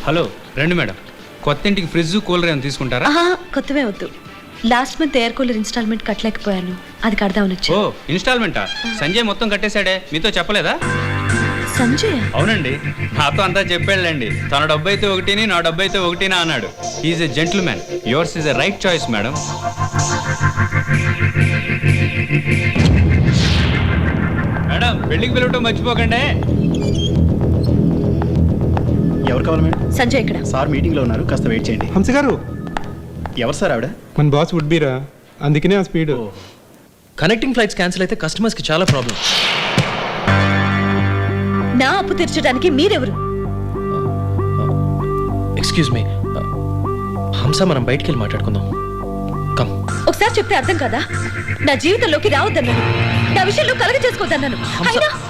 Hello రండి madam. కొత్త ఇంటికి ఫ్రిడ్జ్ కూలర్ ఏమైనా తీసుకుంటారా? కొత్తవే వద్దు. Last month air cooler instalment కట్టలేకపోయాను, అది కడదామని వచ్చి. ఓ ఇన్స్టాల్మెంటా? సంజయ్ మొత్తం కట్టేశాడే, మీతో చెప్పలేదా? సంజయ్? అవునండి, నాతో అంతా చెప్పాడులేండి. తన డబ్బు అయితే ఒకటిని, నా డబ్బు అయితే ఒకటినా అన్నాడు. Is a gentleman. Yours is a right choice madam. Madam పెళ్లికి పిలవటం మర్చిపోకండి. ఎవరు కావాలి మేడం? సంజయ్ ఇక్కడ. సార్ మీటింగ్లో ఉన్నారు, కాస్త వెయిట్ చేయండి. హంస గారు. ఎవరు సార్ ఆవిడ? మన బాస్ వుడ్ బీరా, అందుకనే ఆ స్పీడ్. కనెక్టింగ్ ఫ్లైట్స్ క్యాన్సిల్ అయితే కస్టమర్స్కి చాలా ప్రాబ్లం. నా అప్పు తీర్చడానికి మీరెవరు? ఎక్స్క్యూజ్ మీ హంస, మనం బయటికి వెళ్ళి మాట్లాడుకుందాం. కమ్. ఒకసారి చెప్తే అర్థం కదా. నా జీవితంలోకి రావద్దన్నాను, నా విషయంలో కలగ చేసుకోవద్దన్నాను.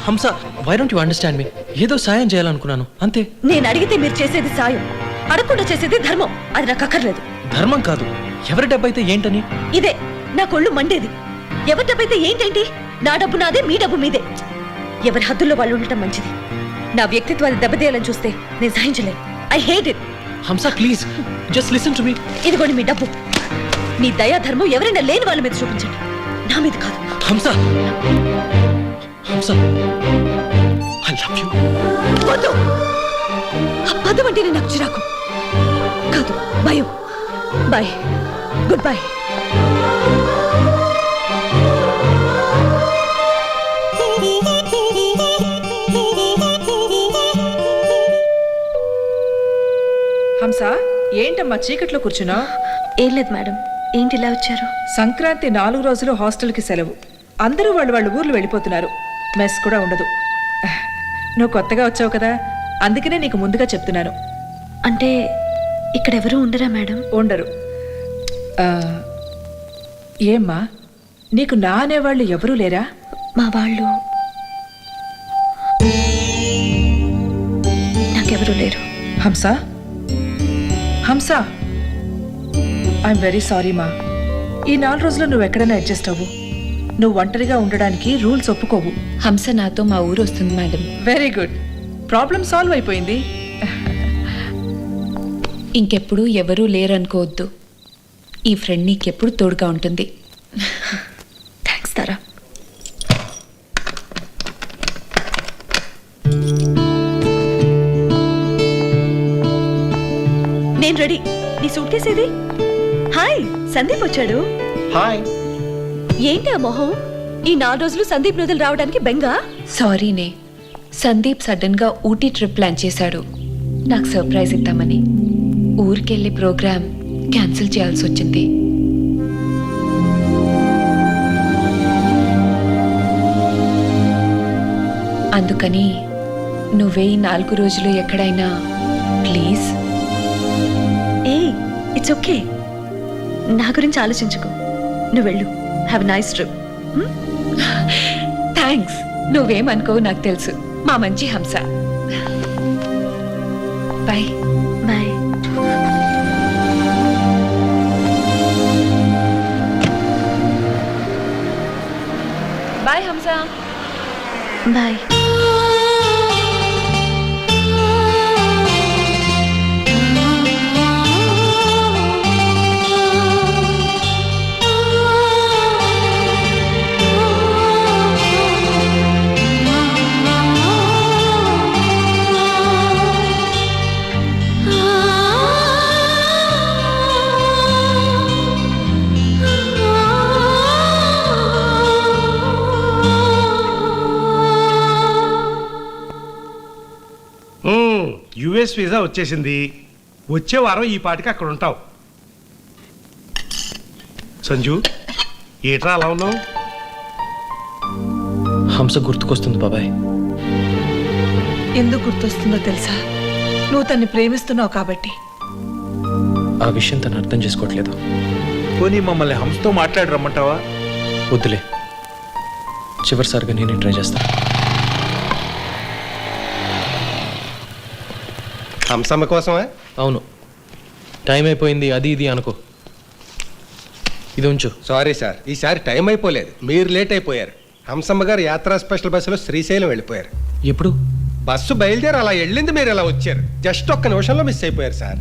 హంస, వై డోంట్ యు అండర్స్టాండ్ మీ? ఏదో సాయం చేయాలనుకున్నాను అంతే. నేను అడిగితే మీరు చేసేది సాయం, అడగకుండా చేసేది ధర్మం. అది నాకు అక్కర్లేదు. ధర్మం కాదు, ఎవరి డబ్బు అయితే ఏంటని. ఇదే నా కొళ్ళు మండేది. ఎవరి డబ్బు అయితే ఏంటండి? నా డబ్బు నాదే, మీ డబ్బు మీదే. ఎవరి హద్దుల్లో వాళ్ళు ఉండటం మంచిది. నా వ్యక్తిత్వాన్ని దెబ్బతీయాలని చూస్తే నేను సహించలేను. I hate it. Hamsa please just listen to me. ఇదిగోండి మీ డబ్బు. మీ దయా ధర్మం ఎవరైనా లేని వాళ్ళ మీద చూపించండి, నా మీద కాదు. హంస, హంస, ఐ లవ్ యు. వద్దు. ఆ పదం అంటేనే నాకు చిరాకు కాదు, భయం. Bye, good bye. హంస, ఏంటమ్మా చీకట్లో కూర్చున్నావు? ఏం లేదు మేడం. ఏంటి ఇలా వచ్చారు? సంక్రాంతి 4 రోజులు హాస్టల్కి సెలవు. అందరూ వాళ్ళ ఊర్లు వెళ్ళిపోతున్నారు. మెస్ కూడా ఉండదు. నువ్వు కొత్తగా వచ్చావు కదా, అందుకనే నీకు ముందుగా చెప్తున్నాను. అంటే ఇక్కడ ఎవరు ఉండరా మేడం? ఉండరు. ఏమ్మా, నీకు నా అనేవాళ్ళు ఎవరూ లేరా? మా వాళ్ళు నాకెవరూ లేరు. హంస, హంస, ఐఎమ్ వెరీ సారీ మా. ఈ 4 రోజులు నువ్వు ఎక్కడైనా అడ్జస్ట్ అవ్వు. నువ్వు ఒంటరిగా ఉండడానికి రూల్స్ ఒప్పుకోవు. హంస నాతో మా ఊరు వస్తుంది madam. Very good, problem solve అయిపోయింది. ఇంకెప్పుడు ఎవరూ లేరనుకోవద్దు. ఈ ఫ్రెండ్ నీకెప్పుడు తోడుగా ఉంటుంది. థ్యాంక్స్ తారా. నేను రెడీ. నీ సూట్ కేసు ఏది? హాయ్, సందీప్ వచ్చాడు. హాయ్. ఏంటి ఆ మొహం? ఈ 4 రోజులు సందీప్ నిధులు రావడానికి బెంగా? సారీనే, సందీప్ సడన్ గా ఊటీ ట్రిప్ ప్లాన్ చేశాడు నాకు సర్ప్రైజ్ ఇద్దామని. ఊరికెళ్ళి ప్రోగ్రామ్ క్యాన్సిల్ చేయాల్సి వచ్చింది. అందుకని నువ్వే ఈ 4 రోజులు ఎక్కడైనా ప్లీజ్. A, it's okay. నా గురించి ఆలోచించుకో. నువ్వు వెళ్ళు. Have a nice trip. Thanks. నువ్వేమనుకోవు నాకు తెలుసు. మా మంచి Hamsa. Bye. Bye. Bye Hamsa. Bye. US visa వచ్చేసింది. వచ్చే వారం ఈ పాటికి అక్కడ ఉంటావు. సంజు, ఏట్రా అలా ఉన్నావు? హంస గుర్తుకొస్తుంది బాబాయ్. ఎందుకు గుర్తొస్తుందో తెలుసా? నువ్వు తన్ని ప్రేమిస్తున్నావు కాబట్టి. ఆ విషయం తను అర్థం చేసుకోవట్లేదు. పోనీ మమ్మల్ని హంసతో మాట్లాడి రమ్మంటావా? వద్దులే, చివరిసారిగా నేనే ట్రై చేస్తాను. హంసమ్మ కోసమా? అవును, టైం అయిపోయింది. అది ఇది అనుకో. ఇది ఉంచు. సారీ సార్, ఈసారి టైం అయిపోలేదు, మీరు లేట్ అయిపోయారు. హంసమ్మ గారు యాత్రా స్పెషల్ బస్సులో శ్రీశైలం వెళ్ళిపోయారు. ఎప్పుడు? బస్సు బయలుదేరి అలా వెళ్ళింది, మీరు ఇలా వచ్చారు. జస్ట్ ఒక్క నిమిషంలో మిస్ అయిపోయారు సార్.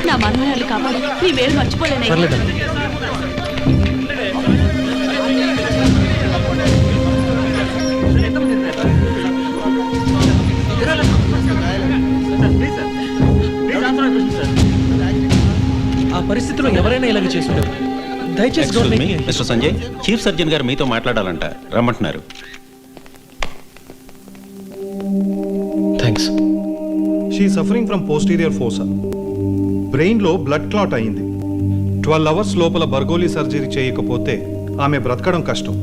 నా మనవరాలు కాపాడు, నీ వేలు మర్చిపోలేనే. పర్లేదు. ఆ పరిస్థితిలో ఎవరైనా ఇలాగ చేసుకుంటారు. దయచేసి don't make me- mister Sanjay, chief surgeon గారు మీతో మాట్లాడాలంట, రమ్మంటున్నారు. Thanks. She suffering from posterior fossa. బ్రెయిన్లో బ్లడ్ క్లాట్ అయింది. 12 అవర్స్ లోపల బర్గోలీ సర్జరీ చేయకపోతే ఆమె బ్రతకడం కష్టం.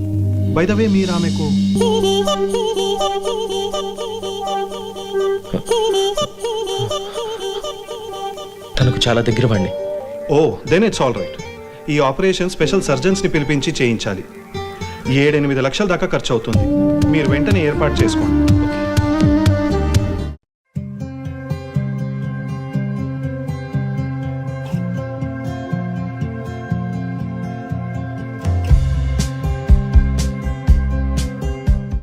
బై ద వే, మీరు ఆమెకు తనకు చాలా దగ్గర వాడిని. ఓ దెన్ ఇట్స్ ఆల్ రైట్. ఈ ఆపరేషన్ స్పెషల్ సర్జన్స్ని పిలిపించి చేయించాలి. 7-8 లక్షల దాకా ఖర్చు అవుతుంది. మీరు వెంటనే ఏర్పాటు చేసుకోండి.